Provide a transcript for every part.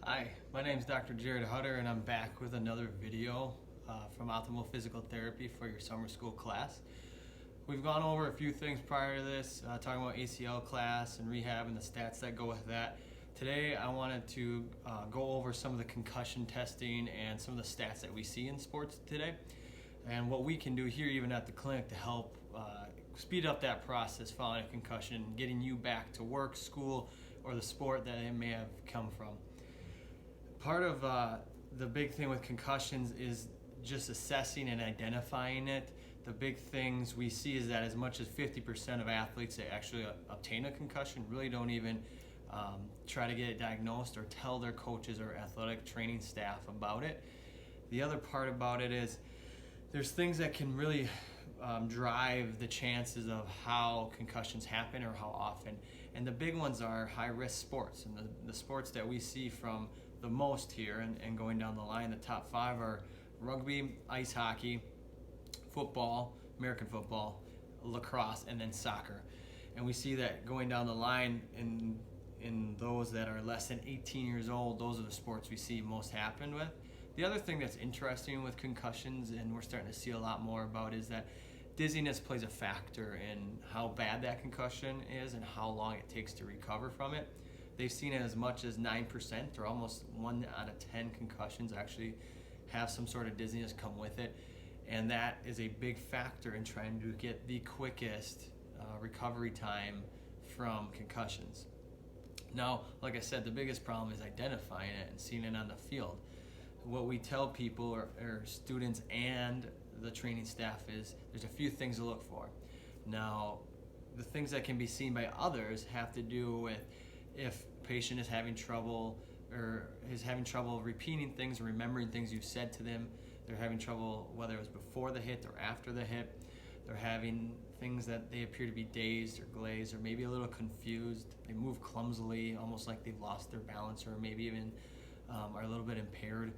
Hi, my name is Dr. Jared Hutter, and I'm back with another video from Optimal Physical Therapy for your summer school class. We've gone over a few things prior to this, talking about ACL class and rehab and the stats that go with that. Today, I wanted to go over some of the concussion testing and some of the stats that we see in sports today, and what we can do here, even at the clinic, to help speed up that process following a concussion, getting you back to work, school, or the sport that it may have come from. Part of the big thing with concussions is just assessing and identifying it. The big things we see is that as much as 50% of athletes that actually obtain a concussion really don't even try to get it diagnosed or tell their coaches or athletic training staff about it. The other part about it is there's things that can really drive the chances of how concussions happen or how often. And the big ones are high-risk sports. And the sports that we see from the most here and going down the line, the top five are rugby, ice hockey, football, American football, lacrosse, and then soccer. And we see that going down the line in those that are less than 18 years old, those are the sports we see most happen with. The other thing that's interesting with concussions, and we're starting to see a lot more about, is that dizziness plays a factor in how bad that concussion is and how long it takes to recover from it. They've seen it as much as 9%, or almost 1 out of 10 concussions actually have some sort of dizziness come with it. And that is a big factor in trying to get the quickest recovery time from concussions. Now, like I said, the biggest problem is identifying it and seeing it on the field. What we tell people, or students and the training staff, is there's a few things to look for. Now, the things that can be seen by others have to do with if a patient is having trouble repeating things or remembering things you've said to them. They're having trouble whether it was before the hit or after the hit. They're having things that they appear to be dazed or glazed or maybe a little confused. They move clumsily, almost like they've lost their balance, or maybe even are a little bit impaired.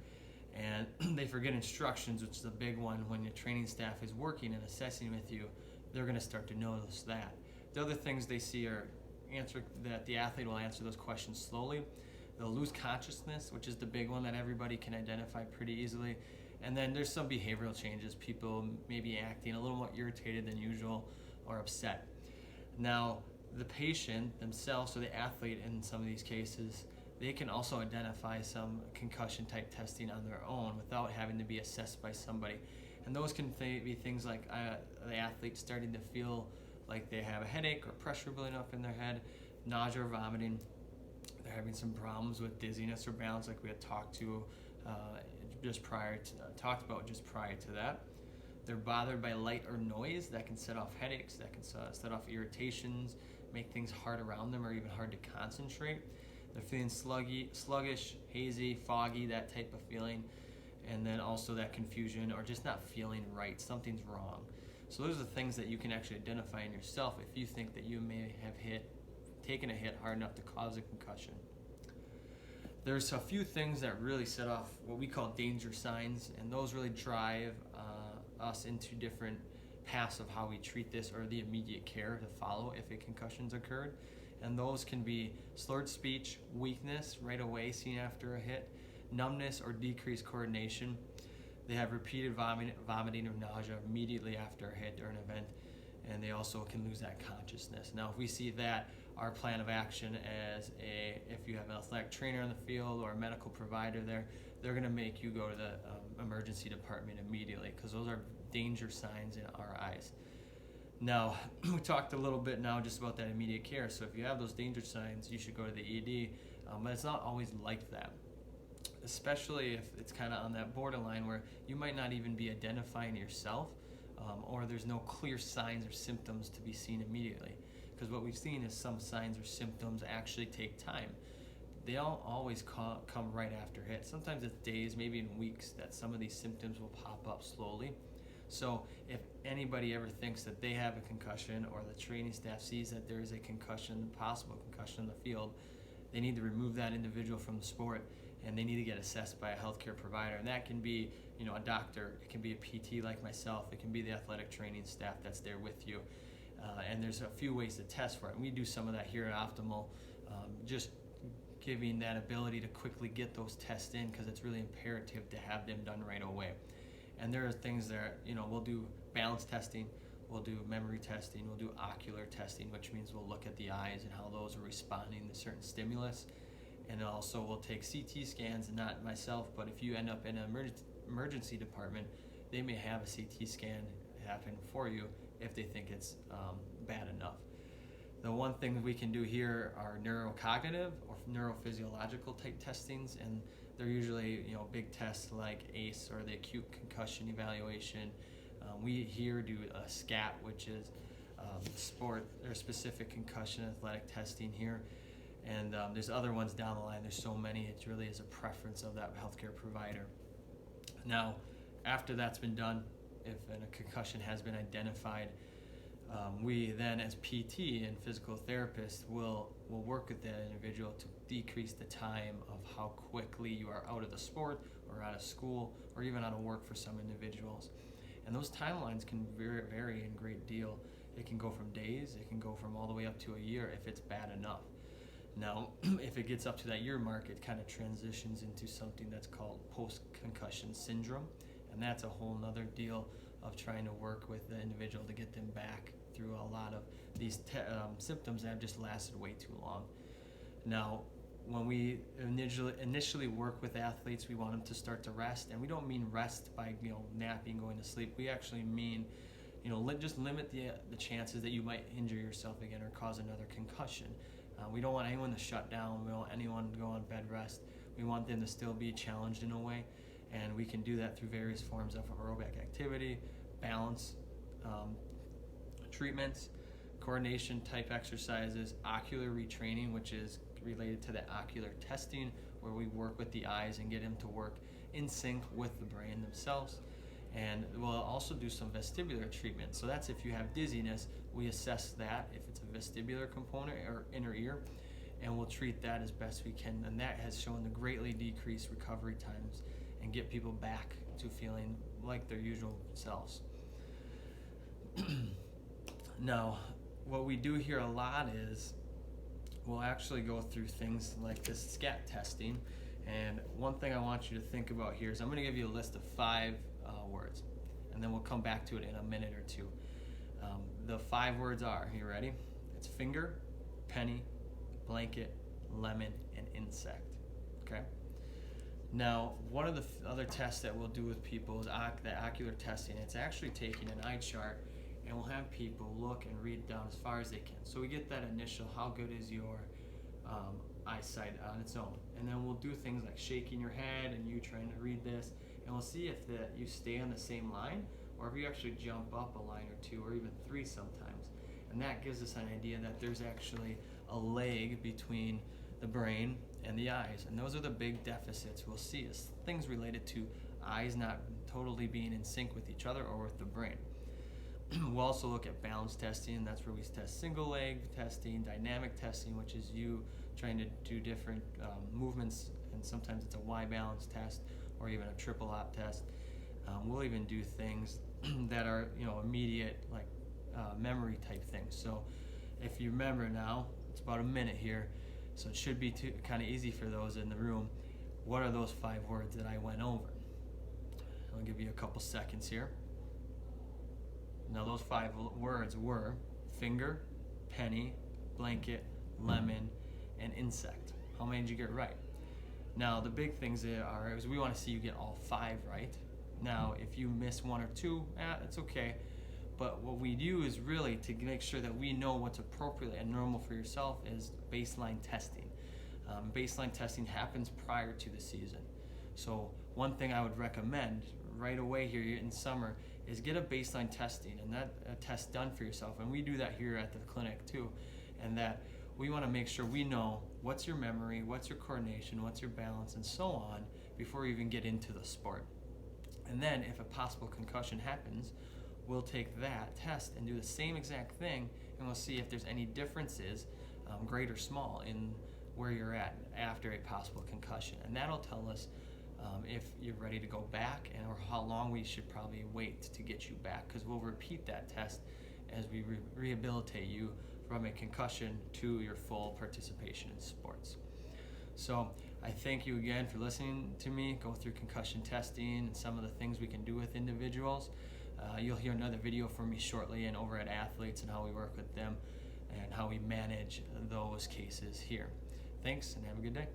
And they forget instructions, which is a big one. When your training staff is working and assessing with you, they're going to start to notice that. The other things they see are that the athlete will answer those questions slowly. They'll lose consciousness, which is the big one that everybody can identify pretty easily. And then there's some behavioral changes. People may be acting a little more irritated than usual or upset. Now, the patient themselves, or the athlete in some of these cases, they can also identify some concussion type testing on their own without having to be assessed by somebody. And those can be things like the athlete starting to feel like they have a headache or pressure building up in their head, nausea or vomiting. They're having some problems with dizziness or balance, like we had talked about just prior to that. They're bothered by light or noise that can set off headaches, that can set off irritations, make things hard around them or even hard to concentrate. They're feeling sluggish, hazy, foggy, that type of feeling. And then also that confusion or just not feeling right, something's wrong. So those are the things that you can actually identify in yourself if you think that you may have taken a hit hard enough to cause a concussion. There's a few things that really set off what we call danger signs, and those really drive us into different paths of how we treat this or the immediate care to follow if a concussion's occurred. And those can be slurred speech, weakness right away seen after a hit, numbness or decreased coordination. They have repeated vomiting or nausea immediately after a hit or an event, and they also can lose that consciousness. Now, if we see that, our plan of action if you have an athletic trainer in the field or a medical provider there, they're going to make you go to the emergency department immediately, because those are danger signs in our eyes. Now, we talked a little bit now just about that immediate care. So if you have those danger signs, you should go to the ED, but it's not always like that, especially if it's kind of on that borderline where you might not even be identifying yourself, or there's no clear signs or symptoms to be seen immediately. Because what we've seen is some signs or symptoms actually take time. They don't always come right after hit. Sometimes it's days, maybe in weeks, that some of these symptoms will pop up slowly. So if anybody ever thinks that they have a concussion, or the training staff sees that there is a concussion, possible concussion in the field, they need to remove that individual from the sport, and they need to get assessed by a healthcare provider. And that can be, a doctor, it can be a PT like myself, it can be the athletic training staff that's there with you. And there's a few ways to test for it. And we do some of that here at Optimal, just giving that ability to quickly get those tests in, because it's really imperative to have them done right away. And there are things that, we'll do balance testing, we'll do memory testing, we'll do ocular testing, which means we'll look at the eyes and how those are responding to certain stimulus. And also we'll take CT scans, and not myself, but if you end up in an emergency department, they may have a CT scan happen for you if they think it's bad enough. The one thing we can do here are neurocognitive or neurophysiological type testings, and they're usually big tests like ACE or the acute concussion evaluation. We here do a SCAT, which is sport or specific concussion athletic testing here, and there's other ones down the line. There's so many, it really is a preference of that healthcare provider. Now, after that's been done, if a concussion has been identified, we then, as PT and physical therapists, will work with that individual to decrease the time of how quickly you are out of the sport or out of school or even out of work for some individuals. And those timelines can vary in great deal. It can go from days, it can go from all the way up to a year if it's bad enough. Now, if it gets up to that year mark, it kind of transitions into something that's called post-concussion syndrome, and that's a whole nother deal of trying to work with the individual to get them back through a lot of these symptoms that have just lasted way too long. Now, when we initially work with athletes, we want them to start to rest, and we don't mean rest by napping, going to sleep. We actually mean just limit the chances that you might injure yourself again or cause another concussion. We don't want anyone to shut down. We don't want anyone to go on bed rest. We want them to still be challenged in a way, and we can do that through various forms of aerobic activity, balance treatments, coordination type exercises, ocular retraining, which is related to the ocular testing, where we work with the eyes and get them to work in sync with the brain themselves. And we'll also do some vestibular treatment. So that's if you have dizziness, we assess that if it's a vestibular component or inner ear, and we'll treat that as best we can. And that has shown to greatly decrease recovery times and get people back to feeling like their usual selves. Now, what we do here a lot is we'll actually go through things like this SCAT testing. And one thing I want you to think about here is I'm going to give you a list of 5 words, and then we'll come back to it in a minute or two. The 5 words are, you ready? It's finger, penny, blanket, lemon, and insect. Okay? Now, one of the other tests that we'll do with people is the ocular testing. It's actually taking an eye chart, and we'll have people look and read down as far as they can. So we get that initial, how good is your eyesight on its own. And then we'll do things like shaking your head and you trying to read this, and we'll see if you stay on the same line or if you actually jump up a line or 2 or even 3 sometimes. And that gives us an idea that there's actually a lag between the brain and the eyes. And those are the big deficits we'll see, is things related to eyes not totally being in sync with each other or with the brain. We'll also look at balance testing, and that's where we test single leg testing, dynamic testing, which is you trying to do different movements, and sometimes it's a Y balance test or even a triple op test. We'll even do things that are immediate, like memory type things. So if you remember now, it's about a minute here, so it should be kind of easy for those in the room. What are those 5 words that I went over? I'll give you a couple seconds here. Now those 5 words were finger, penny, blanket, lemon, and insect. How many did you get right? Now the big things is we want to see you get all 5 right. Now if you miss 1 or 2, it's okay. But what we do is really to make sure that we know what's appropriate and normal for yourself is baseline testing. Baseline testing happens prior to the season. So one thing I would recommend right away here in summer is get a baseline testing, and that a test done for yourself. And we do that here at the clinic too. And that we want to make sure we know what's your memory, what's your coordination, what's your balance, and so on before you even get into the sport. And then if a possible concussion happens, we'll take that test and do the same exact thing, and we'll see if there's any differences, great or small, in where you're at after a possible concussion. And that'll tell us if you're ready to go back or how long we should probably wait to get you back, because we'll repeat that test as we rehabilitate you from a concussion to your full participation in sports. So I thank you again for listening to me go through concussion testing and some of the things we can do with individuals. You'll hear another video from me shortly and over at athletes and how we work with them and how we manage those cases here. Thanks and have a good day.